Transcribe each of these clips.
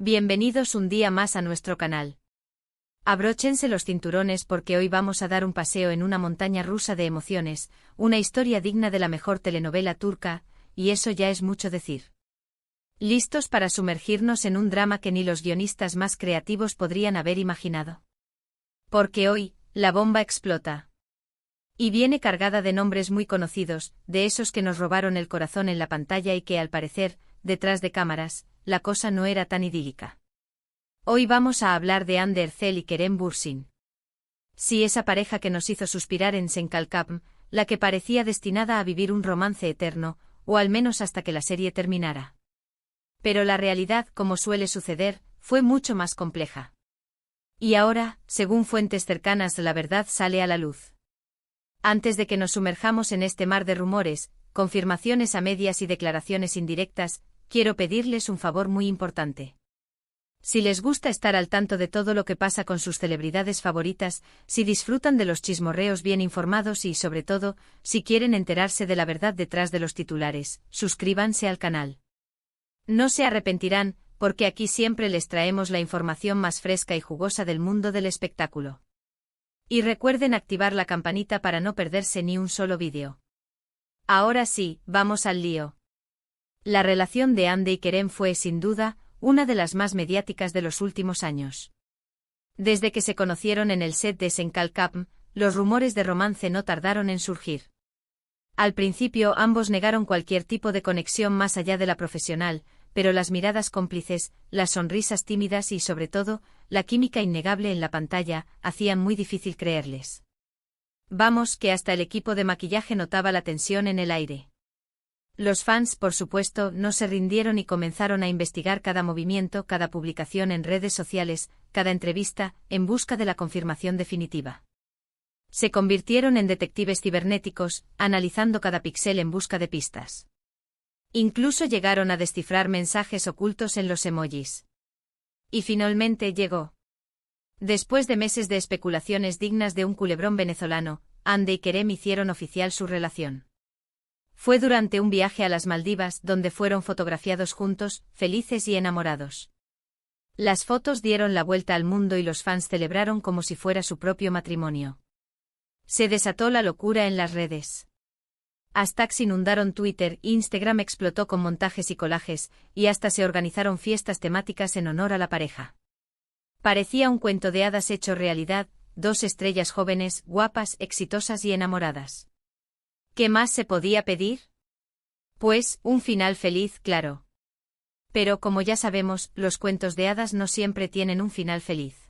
Bienvenidos un día más a nuestro canal. Abróchense los cinturones porque hoy vamos a dar un paseo en una montaña rusa de emociones, una historia digna de la mejor telenovela turca, y eso ya es mucho decir. ¿Listos para sumergirnos en un drama que ni los guionistas más creativos podrían haber imaginado? Porque hoy, la bomba explota. Y viene cargada de nombres muy conocidos, de esos que nos robaron el corazón en la pantalla y que al parecer, detrás de cámaras, la cosa no era tan idílica. Hoy vamos a hablar de Hande Erçel y Kerem Bürsin. Sí, esa pareja que nos hizo suspirar en Senkalkapm, la que parecía destinada a vivir un romance eterno, o al menos hasta que la serie terminara. Pero la realidad, como suele suceder, fue mucho más compleja. Y ahora, según fuentes cercanas, la verdad sale a la luz. Antes de que nos sumerjamos en este mar de rumores, confirmaciones a medias y declaraciones indirectas, quiero pedirles un favor muy importante. Si les gusta estar al tanto de todo lo que pasa con sus celebridades favoritas, si disfrutan de los chismorreos bien informados y, sobre todo, si quieren enterarse de la verdad detrás de los titulares, suscríbanse al canal. No se arrepentirán, porque aquí siempre les traemos la información más fresca y jugosa del mundo del espectáculo. Y recuerden activar la campanita para no perderse ni un solo vídeo. Ahora sí, vamos al lío. La relación de Hande y Kerem fue, sin duda, una de las más mediáticas de los últimos años. Desde que se conocieron en el set de Senkalkapm, los rumores de romance no tardaron en surgir. Al principio ambos negaron cualquier tipo de conexión más allá de la profesional, pero las miradas cómplices, las sonrisas tímidas y, sobre todo, la química innegable en la pantalla, hacían muy difícil creerles. Vamos, que hasta el equipo de maquillaje notaba la tensión en el aire. Los fans, por supuesto, no se rindieron y comenzaron a investigar cada movimiento, cada publicación en redes sociales, cada entrevista, en busca de la confirmación definitiva. Se convirtieron en detectives cibernéticos, analizando cada píxel en busca de pistas. Incluso llegaron a descifrar mensajes ocultos en los emojis. Y finalmente llegó. Después de meses de especulaciones dignas de un culebrón venezolano, Hande y Kerem hicieron oficial su relación. Fue durante un viaje a las Maldivas donde fueron fotografiados juntos, felices y enamorados. Las fotos dieron la vuelta al mundo y los fans celebraron como si fuera su propio matrimonio. Se desató la locura en las redes. Hashtags inundaron Twitter, Instagram explotó con montajes y collages, y hasta se organizaron fiestas temáticas en honor a la pareja. Parecía un cuento de hadas hecho realidad, dos estrellas jóvenes, guapas, exitosas y enamoradas. ¿Qué más se podía pedir? Pues, un final feliz, claro. Pero como ya sabemos, los cuentos de hadas no siempre tienen un final feliz.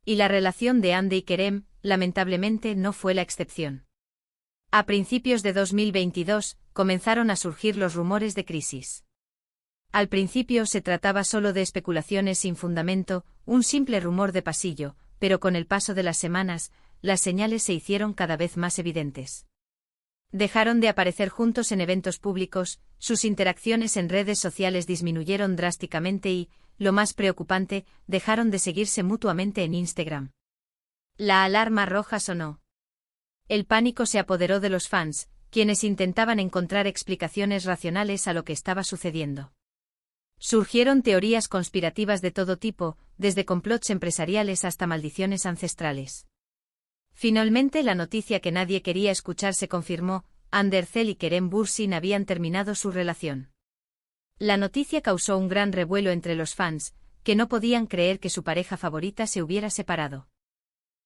Y la relación de Hande y Kerem, lamentablemente, no fue la excepción. A principios de 2022, comenzaron a surgir los rumores de crisis. Al principio se trataba solo de especulaciones sin fundamento, un simple rumor de pasillo, pero con el paso de las semanas, las señales se hicieron cada vez más evidentes. Dejaron de aparecer juntos en eventos públicos, sus interacciones en redes sociales disminuyeron drásticamente y, lo más preocupante, dejaron de seguirse mutuamente en Instagram. La alarma roja sonó. El pánico se apoderó de los fans, quienes intentaban encontrar explicaciones racionales a lo que estaba sucediendo. Surgieron teorías conspirativas de todo tipo, desde complots empresariales hasta maldiciones ancestrales. Finalmente la noticia que nadie quería escuchar se confirmó, Hande Erçel y Kerem Bürsin habían terminado su relación. La noticia causó un gran revuelo entre los fans, que no podían creer que su pareja favorita se hubiera separado.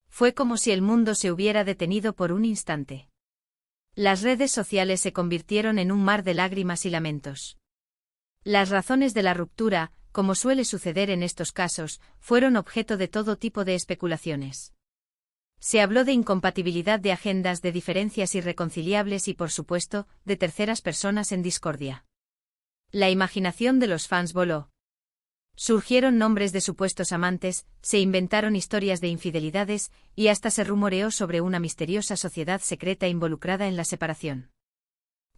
Fue como si el mundo se hubiera detenido por un instante. Las redes sociales se convirtieron en un mar de lágrimas y lamentos. Las razones de la ruptura, como suele suceder en estos casos, fueron objeto de todo tipo de especulaciones. Se habló de incompatibilidad de agendas, de diferencias irreconciliables y, por supuesto, de terceras personas en discordia. La imaginación de los fans voló. Surgieron nombres de supuestos amantes, se inventaron historias de infidelidades, y hasta se rumoreó sobre una misteriosa sociedad secreta involucrada en la separación.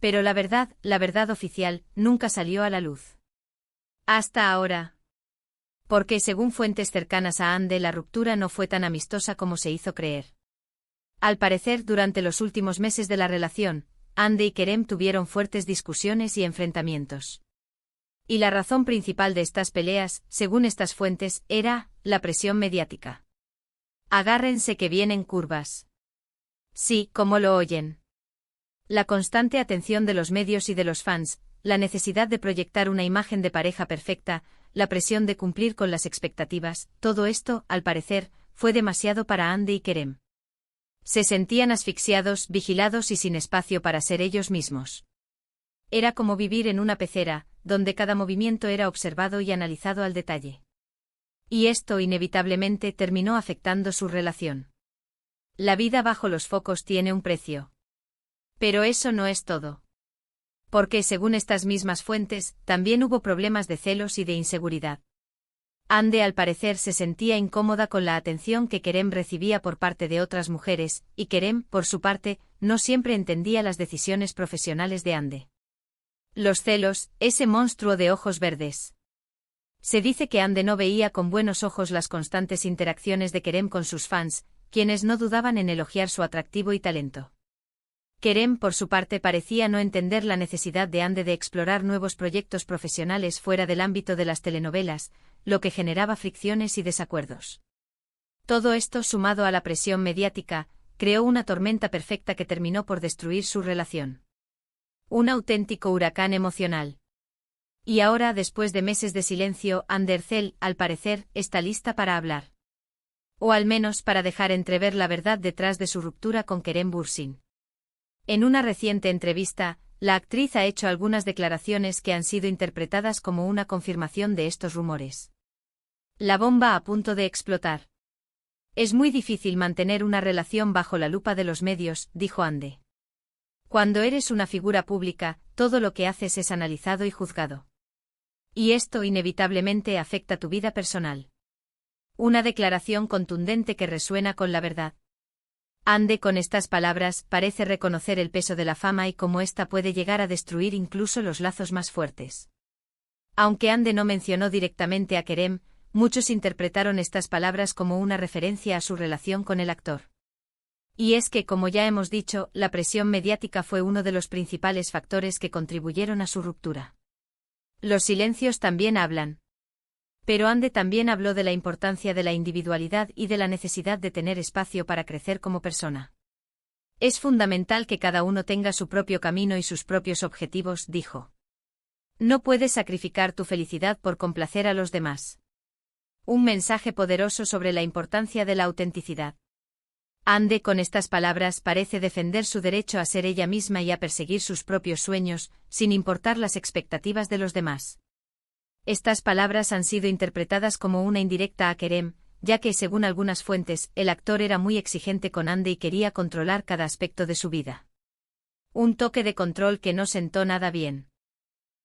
Pero la verdad oficial, nunca salió a la luz. Hasta ahora. Porque según fuentes cercanas a Hande, la ruptura no fue tan amistosa como se hizo creer. Al parecer, durante los últimos meses de la relación, Hande y Kerem tuvieron fuertes discusiones y enfrentamientos. Y la razón principal de estas peleas, según estas fuentes, era la presión mediática. Agárrense que vienen curvas. Sí, como lo oyen. La constante atención de los medios y de los fans, la necesidad de proyectar una imagen de pareja perfecta, la presión de cumplir con las expectativas, todo esto, al parecer, fue demasiado para Andy y Kerem. Se sentían asfixiados, vigilados y sin espacio para ser ellos mismos. Era como vivir en una pecera, donde cada movimiento era observado y analizado al detalle. Y esto inevitablemente terminó afectando su relación. La vida bajo los focos tiene un precio. Pero eso no es todo. Porque, según estas mismas fuentes, también hubo problemas de celos y de inseguridad. Andy al parecer se sentía incómoda con la atención que Kerem recibía por parte de otras mujeres, y Kerem, por su parte, no siempre entendía las decisiones profesionales de Andy. Los celos, ese monstruo de ojos verdes. Se dice que Andy no veía con buenos ojos las constantes interacciones de Kerem con sus fans, quienes no dudaban en elogiar su atractivo y talento. Kerem, por su parte, parecía no entender la necesidad de Andy de explorar nuevos proyectos profesionales fuera del ámbito de las telenovelas, lo que generaba fricciones y desacuerdos. Todo esto, sumado a la presión mediática, creó una tormenta perfecta que terminó por destruir su relación. Un auténtico huracán emocional. Y ahora, después de meses de silencio, Andercel, al parecer, está lista para hablar. O al menos para dejar entrever la verdad detrás de su ruptura con Kerem Bürsin. En una reciente entrevista, la actriz ha hecho algunas declaraciones que han sido interpretadas como una confirmación de estos rumores. La bomba a punto de explotar. Es muy difícil mantener una relación bajo la lupa de los medios, dijo Andy. Cuando eres una figura pública, todo lo que haces es analizado y juzgado. Y esto inevitablemente afecta tu vida personal. Una declaración contundente que resuena con la verdad. Andy, con estas palabras, parece reconocer el peso de la fama y cómo ésta puede llegar a destruir incluso los lazos más fuertes. Aunque Andy no mencionó directamente a Kerem, muchos interpretaron estas palabras como una referencia a su relación con el actor. Y es que, como ya hemos dicho, la presión mediática fue uno de los principales factores que contribuyeron a su ruptura. Los silencios también hablan. Pero Andy también habló de la importancia de la individualidad y de la necesidad de tener espacio para crecer como persona. Es fundamental que cada uno tenga su propio camino y sus propios objetivos, dijo. No puedes sacrificar tu felicidad por complacer a los demás. Un mensaje poderoso sobre la importancia de la autenticidad. Andy, con estas palabras, parece defender su derecho a ser ella misma y a perseguir sus propios sueños, sin importar las expectativas de los demás. Estas palabras han sido interpretadas como una indirecta a Kerem, ya que, según algunas fuentes, el actor era muy exigente con Andy y quería controlar cada aspecto de su vida. Un toque de control que no sentó nada bien.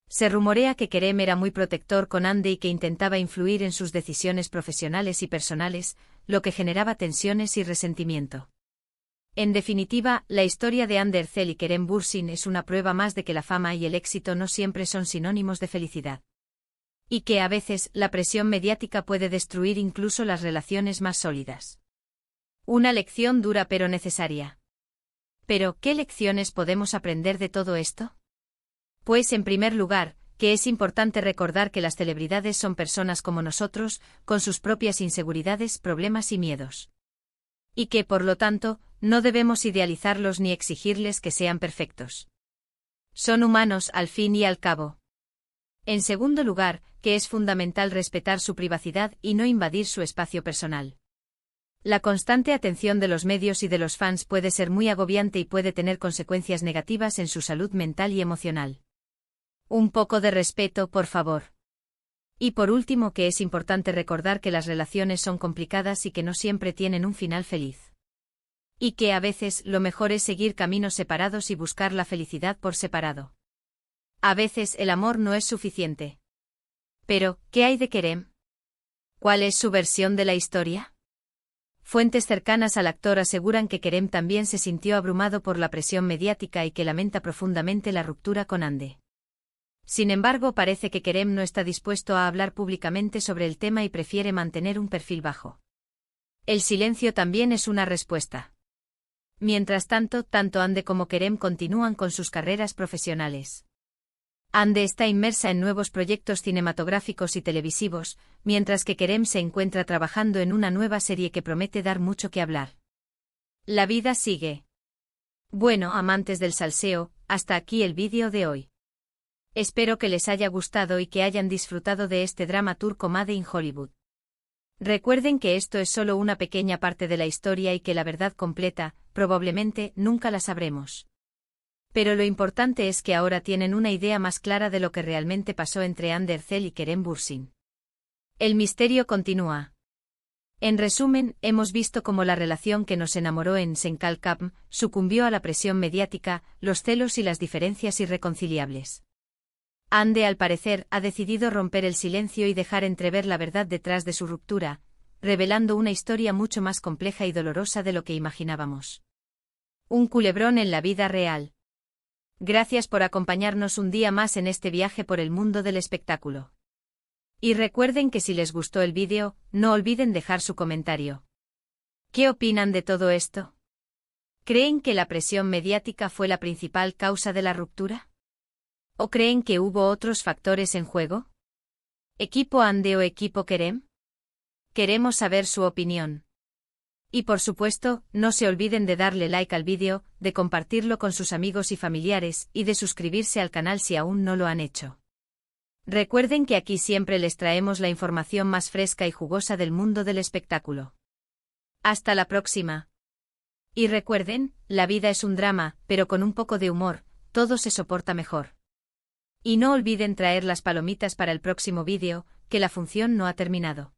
Se rumorea que Kerem era muy protector con Andy y que intentaba influir en sus decisiones profesionales y personales, lo que generaba tensiones y resentimiento. En definitiva, la historia de Andercel y Kerem Bürsin es una prueba más de que la fama y el éxito no siempre son sinónimos de felicidad. Y que a veces la presión mediática puede destruir incluso las relaciones más sólidas. Una lección dura pero necesaria. Pero, ¿qué lecciones podemos aprender de todo esto? Pues, en primer lugar, que es importante recordar que las celebridades son personas como nosotros, con sus propias inseguridades, problemas y miedos. Y que, por lo tanto, no debemos idealizarlos ni exigirles que sean perfectos. Son humanos al fin y al cabo. En segundo lugar, que es fundamental respetar su privacidad y no invadir su espacio personal. La constante atención de los medios y de los fans puede ser muy agobiante y puede tener consecuencias negativas en su salud mental y emocional. Un poco de respeto, por favor. Y por último, que es importante recordar que las relaciones son complicadas y que no siempre tienen un final feliz. Y que a veces lo mejor es seguir caminos separados y buscar la felicidad por separado. A veces el amor no es suficiente. Pero, ¿qué hay de Kerem? ¿Cuál es su versión de la historia? Fuentes cercanas al actor aseguran que Kerem también se sintió abrumado por la presión mediática y que lamenta profundamente la ruptura con Andy. Sin embargo, parece que Kerem no está dispuesto a hablar públicamente sobre el tema y prefiere mantener un perfil bajo. El silencio también es una respuesta. Mientras tanto, tanto Andy como Kerem continúan con sus carreras profesionales. Ande está inmersa en nuevos proyectos cinematográficos y televisivos, mientras que Kerem se encuentra trabajando en una nueva serie que promete dar mucho que hablar. La vida sigue. Bueno, amantes del salseo, hasta aquí el vídeo de hoy. Espero que les haya gustado y que hayan disfrutado de este drama turco Made in Hollywood. Recuerden que esto es solo una pequeña parte de la historia y que la verdad completa, probablemente, nunca la sabremos. Pero lo importante es que ahora tienen una idea más clara de lo que realmente pasó entre Hande Erçel y Kerem Bürsin. El misterio continúa. En resumen, hemos visto cómo la relación que nos enamoró en Senkalkapm sucumbió a la presión mediática, los celos y las diferencias irreconciliables. Hande, al parecer, ha decidido romper el silencio y dejar entrever la verdad detrás de su ruptura, revelando una historia mucho más compleja y dolorosa de lo que imaginábamos. Un culebrón en la vida real. Gracias por acompañarnos un día más en este viaje por el mundo del espectáculo. Y recuerden que si les gustó el vídeo, no olviden dejar su comentario. ¿Qué opinan de todo esto? ¿Creen que la presión mediática fue la principal causa de la ruptura? ¿O creen que hubo otros factores en juego? ¿Equipo Hande o equipo Kerem? Queremos saber su opinión. Y por supuesto, no se olviden de darle like al vídeo, de compartirlo con sus amigos y familiares, y de suscribirse al canal si aún no lo han hecho. Recuerden que aquí siempre les traemos la información más fresca y jugosa del mundo del espectáculo. Hasta la próxima. Y recuerden, la vida es un drama, pero con un poco de humor, todo se soporta mejor. Y no olviden traer las palomitas para el próximo vídeo, que la función no ha terminado.